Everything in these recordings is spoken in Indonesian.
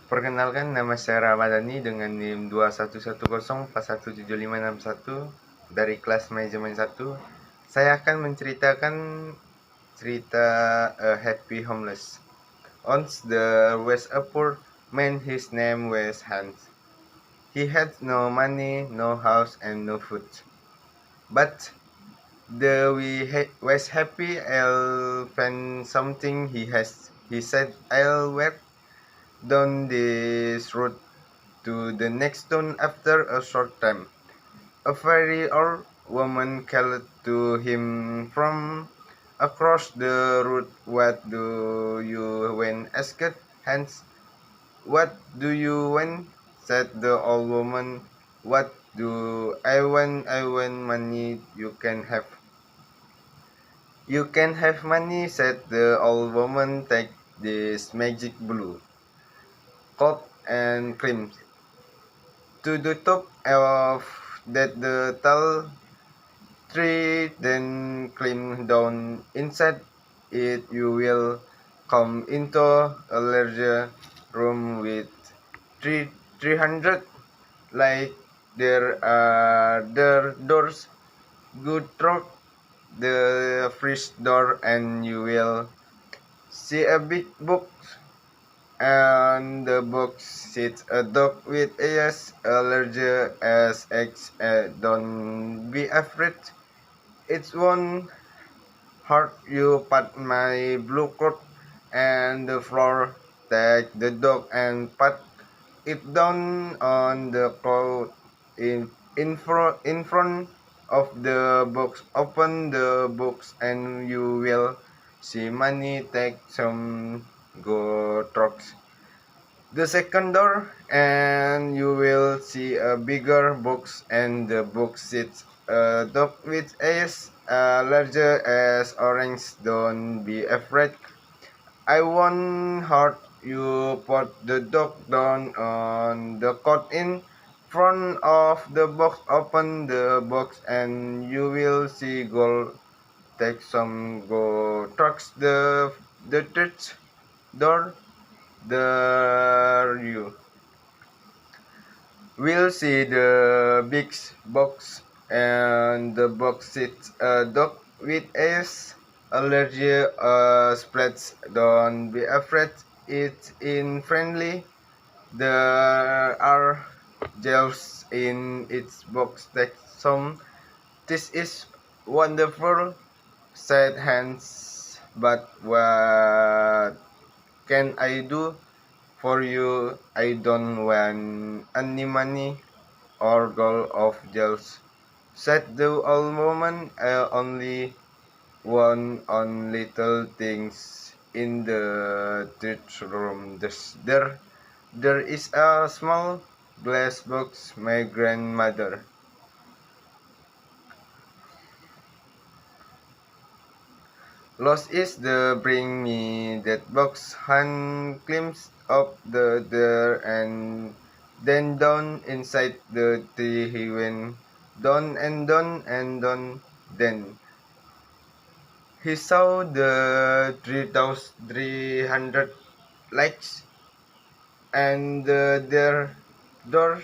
Perkenalkan, nama saya Ramadhani dengan NIM 2110417561 dari kelas manajemen 1. Saya akan menceritakan cerita A Happy Homeless. Once there was a poor man, his name was Hans. He had no money, no house, and no food. But was happy. I'll find something he has. He said, I'll work down this road to the next town. After a short time, a very old woman called to him from across the road. What do you want? Asked Hans. What do you want? Said the old woman. What do I want? I want money. You can have. You can have money, said the old woman. Take this magic blue coat and climb to the top of the tall tree, then climb down. Inside it, you will come into a larger room with 300 light. There are the doors. Good through the first door, and you will see a big book. On the box sits a dog with ears larger as eggs. Don't be afraid, it won't hurt you. Pat my blue coat and the floor. Take the dog and pat it down on the cloth in front of the box. Open the box and you will see money. Take some, go trucks the second door, and you will see a bigger box, and the box sits a dog with eyes larger as orange. Don't be afraid, I won't hurt you. Put the dog down on the cot in front of the box. Open the box and you will see gold. Take some, go trucks the third door. There you will see the big box, and the box sits a dog with eyes allergy splats. Don't be afraid, it's in friendly. There are gels in its box. Take some. This is wonderful, said Hans. But what can I do for you? I don't want any money or gold of gels, said the old woman. I only want on little things in the third room. There is a small glass box. My grandmother lost is the bring me that box. Han climbs up the there and then down inside the tree. He went down and down and down. Then he saw the 3,300 lights, and their door.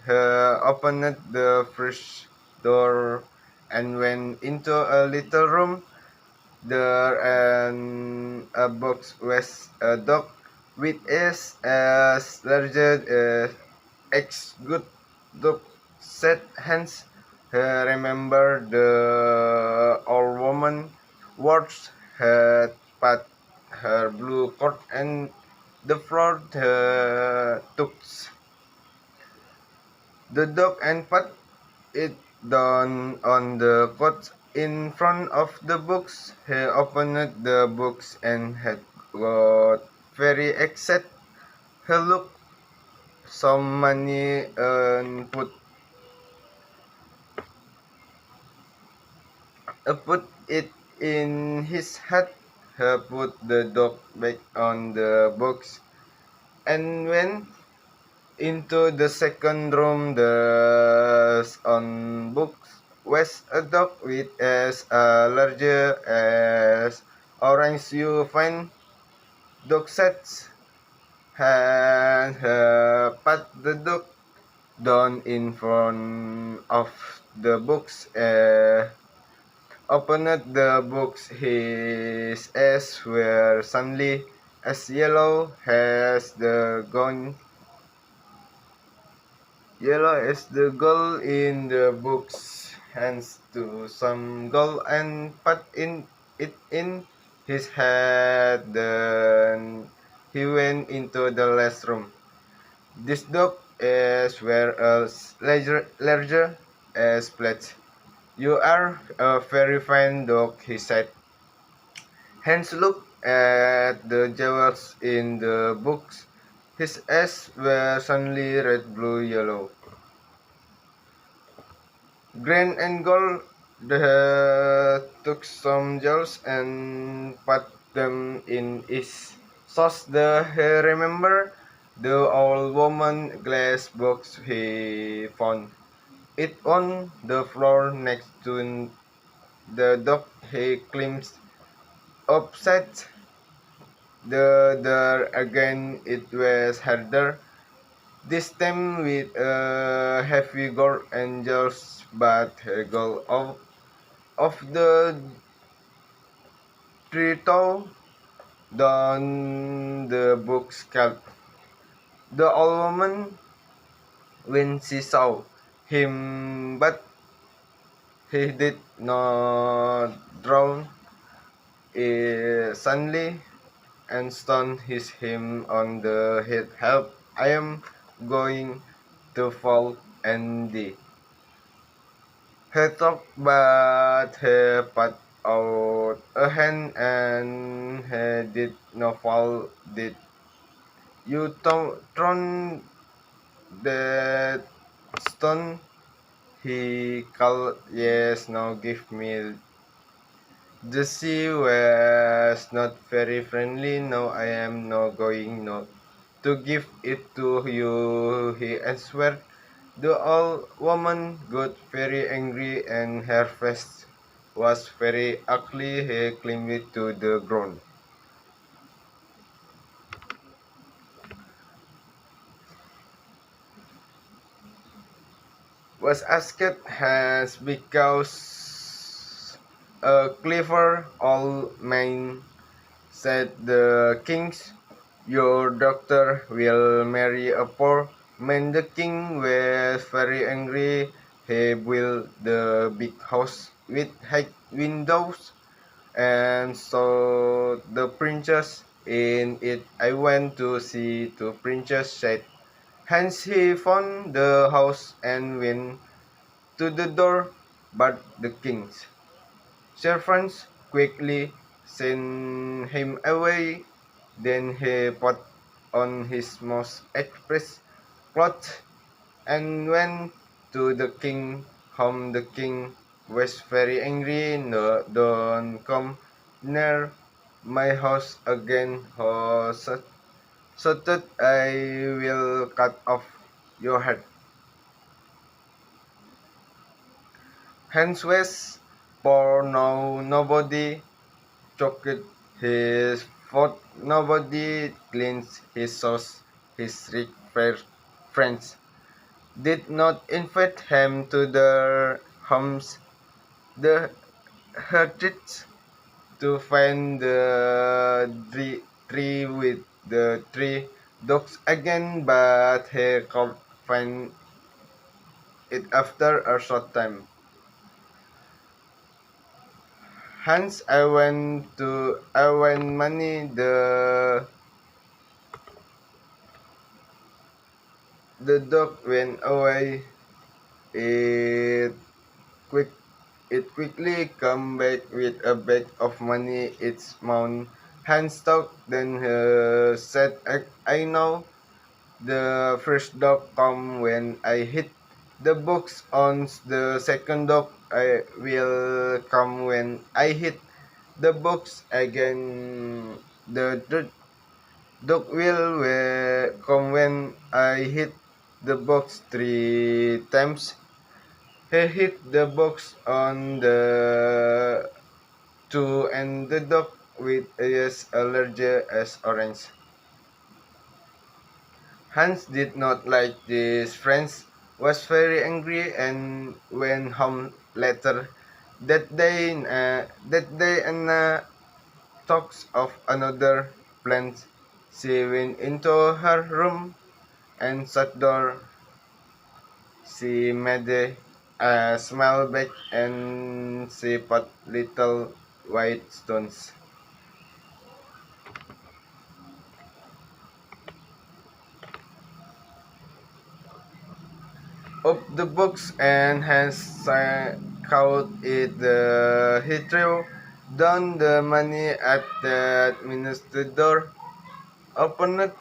Opened the first door and went into a little room. There and a box was a dog with eyes as large as eggs. Good dog, said Hans. Remember the old woman words had pat her blue coat and the floor took the dog and pat it down on the coat in front of the books. He opened the books and had got very excited. He looked some money and put it in his hat. He put the dog back on the box and went into the second room. The on books was a dog with as larger as orange. You find dog sets and pat the dog down in front of the books. Opened the books. His eyes were suddenly as yellow as the gone yellow as the gold in the book's hands to some gold and put it in his head. Then he went into the last room. This dog is where else larger as plate. You are a very fine dog, he said. Hans looked at the jewels in the books. His eyes were suddenly red, blue, yellow. Green and gold, they took some jewels and put them in his sauce. He remember the old woman glass box he found. It on the floor next to the dog. He climbs upset the door again. It was harder. This time with a heavy gold angels, but a goal of the tree down the book's scalp. The old woman, when she saw him, but he did not drown, suddenly and stunned his him on the head. Help! I am going to fall and die. He talked, but he put out a hand and he did not fall. Did you thrown that stone? He called. Yes, now give me. The sea was not very friendly. No, I am not going no, to give it to you, he answered. The old woman got very angry and her face was very ugly. He climbed to the ground. Was asked has because a clever old man said the kings, your daughter will marry a poor man. The king was very angry. He built the big house with high windows and saw the princess in it. I went to see the princess said. Hence he found the house and went to the door, but the king's servants quickly sent him away. Then he put on his most express clothes and went to the king home. The king was very angry. No, don't come near my house again. So that I will cut off your head. Hence was for now nobody choked his foot, nobody cleansed his sauce. His rich friends did not invite him to their homes. The heretics to find the tree with the three dogs again, but he could find it after a short time. Hence, I went money. The dog went away. It quick it quickly come back with a bag of money. Its mount Hans talked. Then said, I know the first dog come when I hit the box on the second dog. I will come when I hit the box again. The third dog will come when I hit the box three times. He hit the box on the two and the dog with ears larger as orange. Hans did not like these friends, was very angry, and went home later that day and talks of another plan. She went into her room and shut door. She made a small bag and she put little white stones of the box and has caught it. He threw down the money at the administrator, opened it,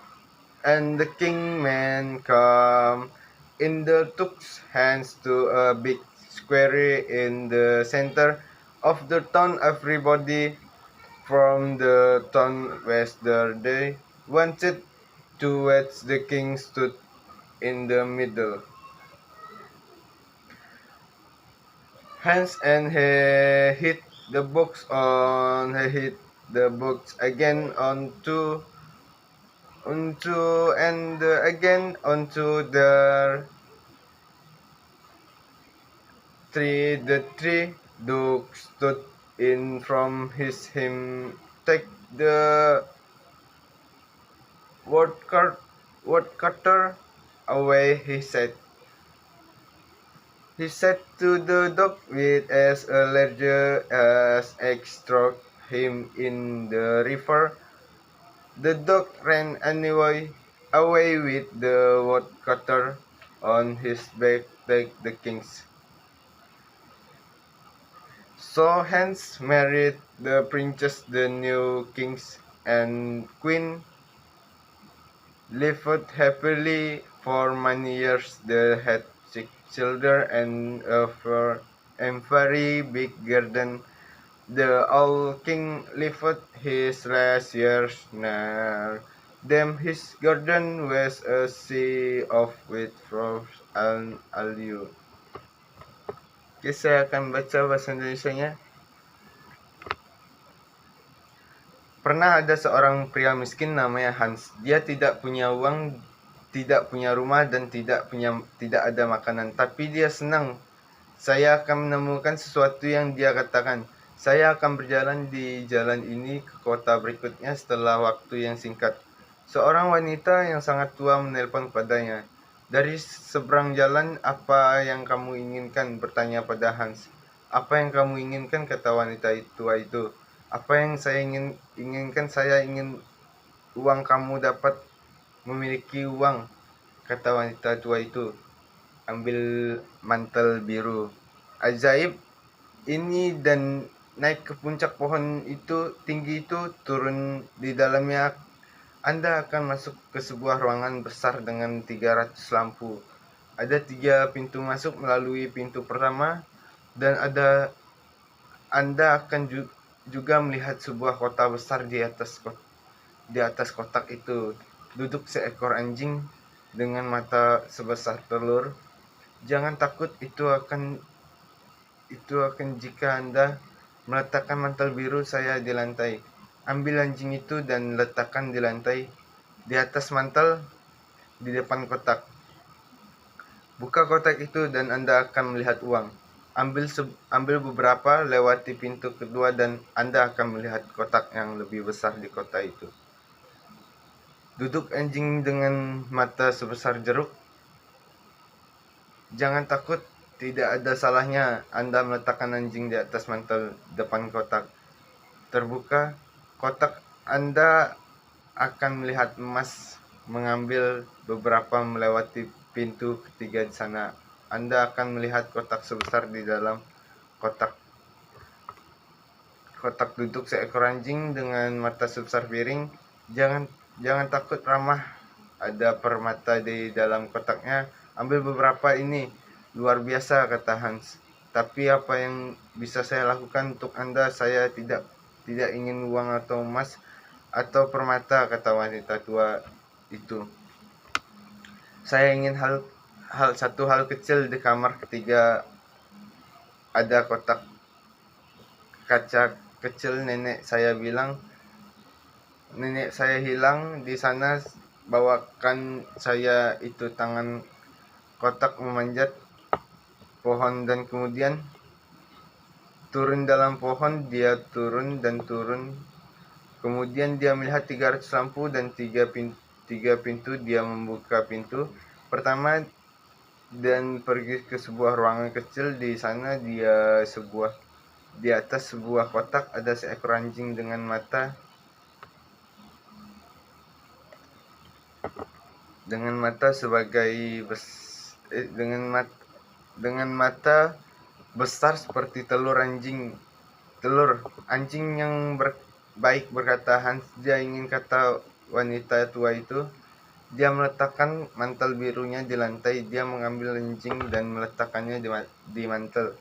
and the king man come in the took hands to a big square in the center of the town. Everybody from the town was there. They wanted to watch the king stood in the middle. Hands and he hit the box on he hit the box again onto and again onto the tree. The tree dog stood in from his him take the woodcutter away. He said to the dog with as a larger as egg struck him in the river. The dog ran away with the woodcutter on his back like the king's. So Hans married the princess. The new kings and queen lived happily for many years. They had 6 children and a very big garden. The old king lived his last years near them. His garden was a sea of wheat flowers and aloe. Oke, saya akan baca bahasa Indonesianya. Pernah ada seorang pria miskin namanya Hans. Dia tidak punya uang, tidak punya rumah, dan tidak ada makanan. Tapi dia senang. Saya akan menemukan sesuatu yang dia katakan. Saya akan berjalan di jalan ini ke kota berikutnya setelah waktu yang singkat. Seorang wanita yang sangat tua menelpon padanya. Dari seberang jalan, apa yang kamu inginkan? Bertanya pada Hans. Apa yang kamu inginkan? Kata wanita tua itu. Apa yang saya inginkan? Saya ingin uang. Kamu dapat memiliki uang, kata wanita tua itu. Ambil mantel biru ajaib ini dan naik ke puncak pohon itu tinggi itu, turun di dalamnya. Anda akan masuk ke sebuah ruangan besar dengan 300 lampu. Ada 3 pintu masuk melalui pintu pertama, dan Anda akan juga melihat sebuah kota besar di atas kotak itu. Duduk seekor anjing dengan mata sebesar telur. Jangan takut, itu akan jika Anda meletakkan mantel biru saya di lantai. Ambil anjing itu dan letakkan di lantai, di atas mantel, di depan kotak. Buka kotak itu dan Anda akan melihat uang. Ambil beberapa, lewati pintu kedua, dan Anda akan melihat kotak yang lebih besar di kota itu. Duduk anjing dengan mata sebesar jeruk. Jangan takut, tidak ada salahnya Anda meletakkan anjing di atas mantel depan kotak. Terbuka kotak, Anda akan melihat emas. Mengambil beberapa, melewati pintu ketiga di sana. Anda akan melihat kotak sebesar di dalam kotak. Duduk seekor anjing dengan mata sebesar piring. Jangan takut, ramah. Ada permata di dalam kotaknya. Ambil beberapa, ini luar biasa, kata Hans. Tapi apa yang bisa saya lakukan untuk Anda? Saya tidak ingin uang atau emas atau permata, kata wanita tua itu. Saya ingin satu hal kecil. Di kamar ketiga ada kotak kaca kecil. Nenek saya hilang di sana bawakan saya itu tangan kotak memanjat pohon dan kemudian turun dalam pohon. Dia turun dan turun. Kemudian dia melihat 300 lampu dan tiga pintu. Dia membuka pintu pertama dan pergi ke sebuah ruangan kecil. Di sana di atas sebuah kotak ada seekor anjing dengan mata dengan mata besar seperti telur anjing. Telur anjing yang baik, berkata Hans. Dia ingin, kata wanita tua itu. Dia meletakkan mantel birunya di lantai. Dia mengambil anjing dan meletakkannya di mantel.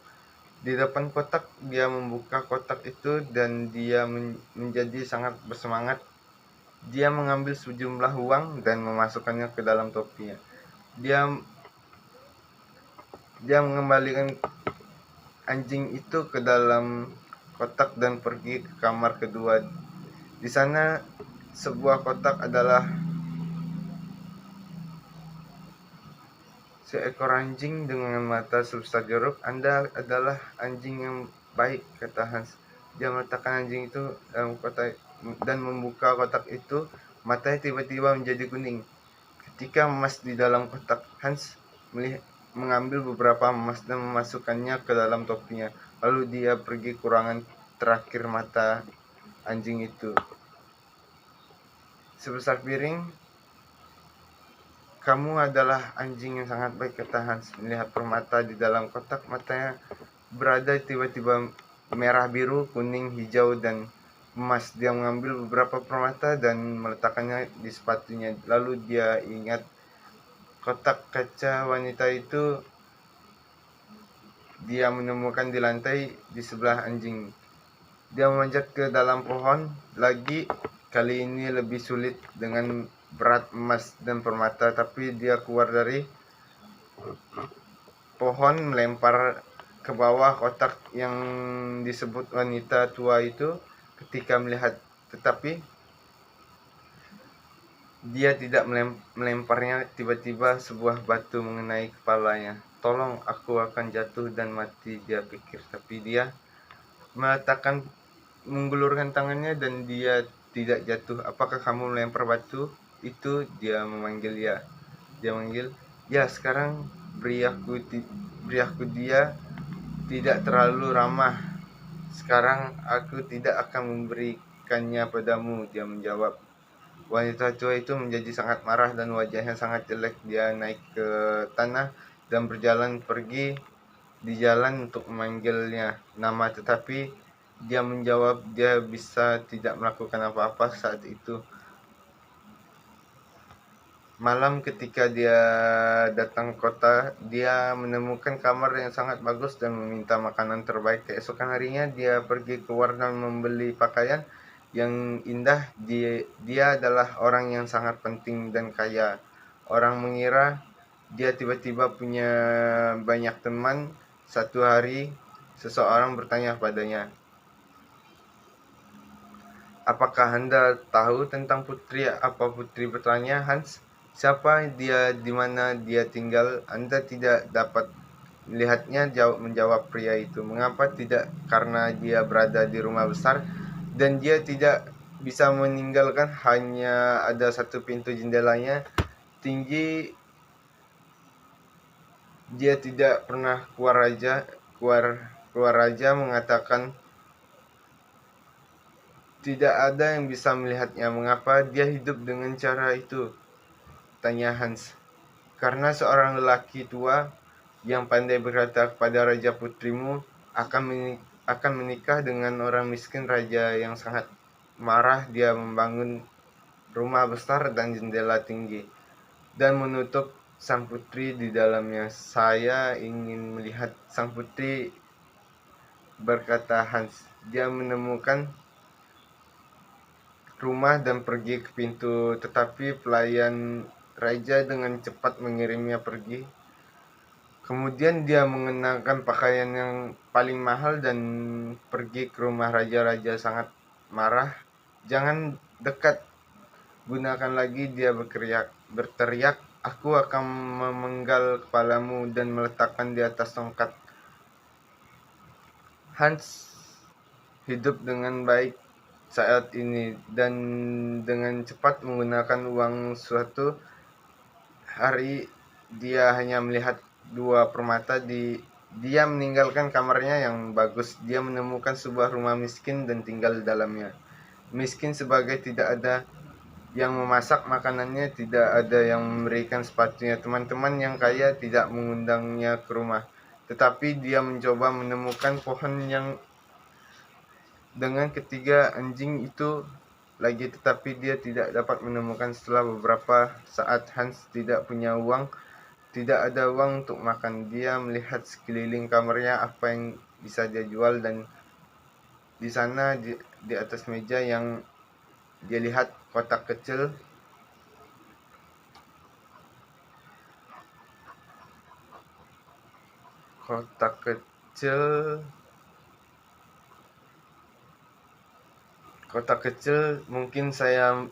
Di depan kotak, dia membuka kotak itu dan dia menjadi sangat bersemangat. Dia mengambil sejumlah uang dan memasukkannya ke dalam topinya. Dia mengembalikan anjing itu ke dalam kotak dan pergi ke kamar kedua. Di sana sebuah kotak adalah seekor anjing dengan mata sebesar jeruk. Anda adalah anjing yang baik, kata Hans. Dia meletakkan anjing itu dalam kotak dan membuka kotak itu. Matanya tiba-tiba menjadi kuning. Ketika emas di dalam kotak, Hans mengambil beberapa emas dan memasukkannya ke dalam topinya. Lalu dia pergi ke ruangan terakhir mata anjing itu. Sebesar piring. Kamu adalah anjing yang sangat baik, kata Hans. Melihat permata di dalam kotak, matanya berada tiba-tiba merah, biru, kuning, hijau, dan emas. Dia mengambil beberapa permata dan meletakkannya di sepatunya. Lalu dia ingat kotak kaca wanita itu dia menemukan di lantai di sebelah anjing. Dia memanjat ke dalam pohon lagi. Kali ini lebih sulit dengan berat emas dan permata, tapi dia keluar dari pohon, melempar ke bawah kotak yang disebut wanita tua itu. Tetapi dia tidak melemparnya. Tiba-tiba sebuah batu mengenai kepalanya. Tolong, aku akan jatuh dan mati, dia pikir. Tapi dia menggulurkan tangannya dan dia tidak jatuh. Apakah kamu melempar batu itu? Dia memanggil ya. Dia manggil, ya, sekarang beri aku dia. Tidak terlalu ramah. Sekarang aku tidak akan memberikannya padamu, dia menjawab. Wanita tua itu menjadi sangat marah dan wajahnya sangat jelek. Dia naik ke tanah dan berjalan pergi di jalan untuk memanggilnya nama, tetapi dia menjawab dia bisa tidak melakukan apa-apa saat itu. Malam ketika dia datang kota, dia menemukan kamar yang sangat bagus dan meminta makanan terbaik. Keesokan harinya dia pergi keluar dan membeli pakaian yang indah. Dia adalah orang yang sangat penting dan kaya. Orang mengira dia tiba-tiba punya banyak teman. Satu hari seseorang bertanya padanya, apakah Anda tahu tentang putri? Apa putri bertanya Hans? Siapa dia, di mana dia tinggal? Anda tidak dapat melihatnya, menjawab pria itu. Mengapa tidak? Karena dia berada di rumah besar dan dia tidak bisa meninggalkan. Hanya ada satu pintu jendelanya tinggi. Dia tidak pernah keluar raja mengatakan tidak ada yang bisa melihatnya. Mengapa dia hidup dengan cara itu? Tanya Hans. Karena seorang lelaki tua yang pandai berkata kepada raja, putrimu akan menikah dengan orang miskin. Raja yang sangat marah. Dia membangun rumah besar dan jendela tinggi dan menutup sang putri di dalamnya. Saya ingin melihat sang putri, berkata Hans. Dia menemukan rumah dan pergi ke pintu, tetapi pelayan raja dengan cepat mengirimnya pergi. Kemudian dia mengenakan pakaian yang paling mahal dan pergi ke rumah raja. Raja sangat marah. Jangan dekat, gunakan lagi, dia berteriak, aku akan memenggal kepalamu dan meletakkan di atas tongkat. Hans hidup dengan baik saat ini dan dengan cepat menggunakan uang. Suatu hari dia hanya melihat dua permata. Dia meninggalkan kamarnya yang bagus. Dia menemukan sebuah rumah miskin dan tinggal di dalamnya. Miskin sebagai tidak ada yang memasak makanannya, tidak ada yang memberikan sepatunya. Teman-teman yang kaya tidak mengundangnya ke rumah, tetapi dia mencoba menemukan pohon yang dengan ketiga anjing itu lagi, tetapi dia tidak dapat menemukan. Setelah beberapa saat, Hans tidak punya uang, tidak ada uang untuk makan. Dia melihat sekeliling kamarnya apa yang bisa dia jual, dan di sana di atas meja yang dia lihat kotak kecil. Kotak kecil Kotak kecil, mungkin saya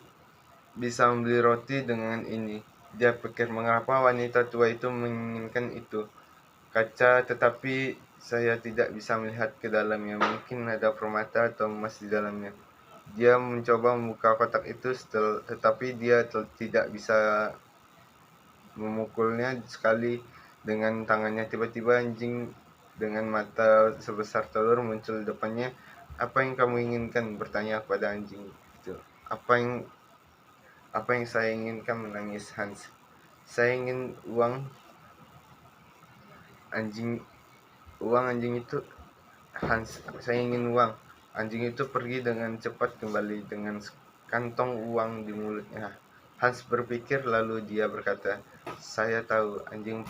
bisa membeli roti dengan ini. Dia pikir, mengapa wanita tua itu menginginkan itu? Kaca, tetapi saya tidak bisa melihat ke dalamnya. Mungkin ada permata atau emas di dalamnya. Dia mencoba membuka kotak itu, tetapi dia tidak bisa memukulnya sekali dengan tangannya. Tiba-tiba anjing dengan mata sebesar telur muncul di depannya. Apa yang kamu inginkan? Bertanya kepada anjing itu. Apa yang saya inginkan? Menangis Hans. Saya ingin uang. Anjing itu, Hans, saya ingin uang. Anjing itu pergi dengan cepat kembali dengan kantong uang di mulutnya. Hans berpikir, lalu dia berkata, saya tahu. Anjing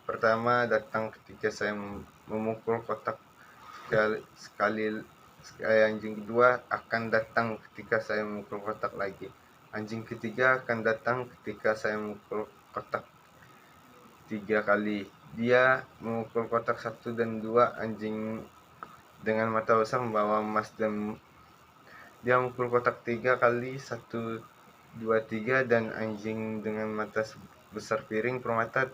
pertama datang ketika saya memukul kotak sekali. Anjing kedua akan datang ketika saya memukul kotak lagi. Anjing ketiga akan datang ketika saya memukul kotak 3 kali. Dia memukul kotak 1 dan 2. Anjing dengan mata besar membawa emas, dan dia memukul kotak 3 kali, 1, 2, 3, dan anjing dengan mata besar piring permata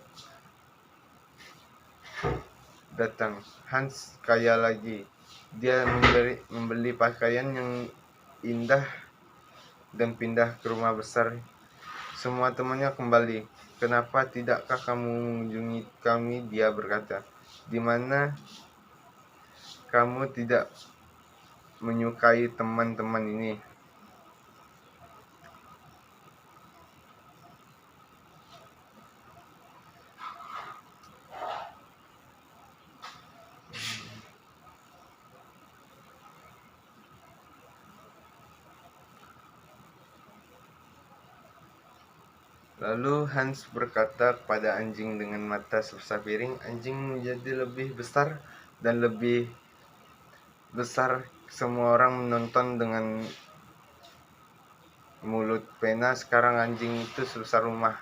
datang. Hans kaya lagi. Dia membeli pakaian yang indah dan pindah ke rumah besar. Semua temannya kembali. Kenapa tidakkah kamu mengunjungi kami? Dia berkata. Di mana kamu tidak menyukai teman-teman ini? Lalu Hans berkata kepada anjing dengan mata sebesar piring. Anjing menjadi lebih besar dan lebih besar. Semua orang menonton dengan mulut pena. Sekarang anjing itu sebesar rumah.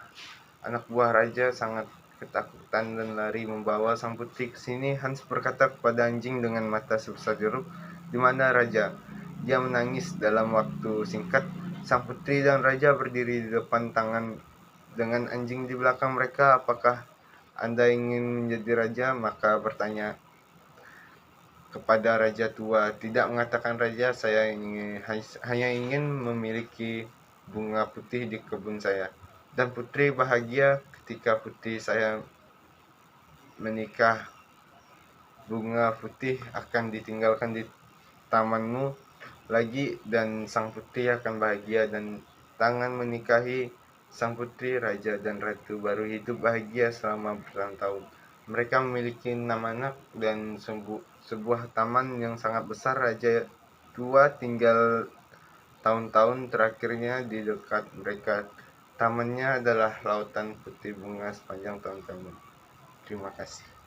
Anak buah raja sangat ketakutan dan lari membawa sang putri ke sini. Hans berkata kepada anjing dengan mata sebesar jeruk, di mana raja? Dia menangis. Dalam waktu singkat, sang putri dan raja berdiri di depan tangan dengan anjing di belakang mereka. Apakah Anda ingin menjadi raja? Maka bertanya kepada raja tua. Tidak, mengatakan raja, saya hanya ingin memiliki bunga putih di kebun saya. Dan putri bahagia ketika putri saya menikah. Bunga putih akan ditinggalkan di tamanmu lagi, dan sang putri akan bahagia dan tangan menikahi sang putri. Raja dan ratu baru hidup bahagia selama bertahun-tahun. Mereka memiliki 6 anak dan sebuah taman yang sangat besar. Raja tua tinggal tahun-tahun terakhirnya di dekat mereka. Tamannya adalah lautan putih bunga sepanjang tahun-tahun. Terima kasih.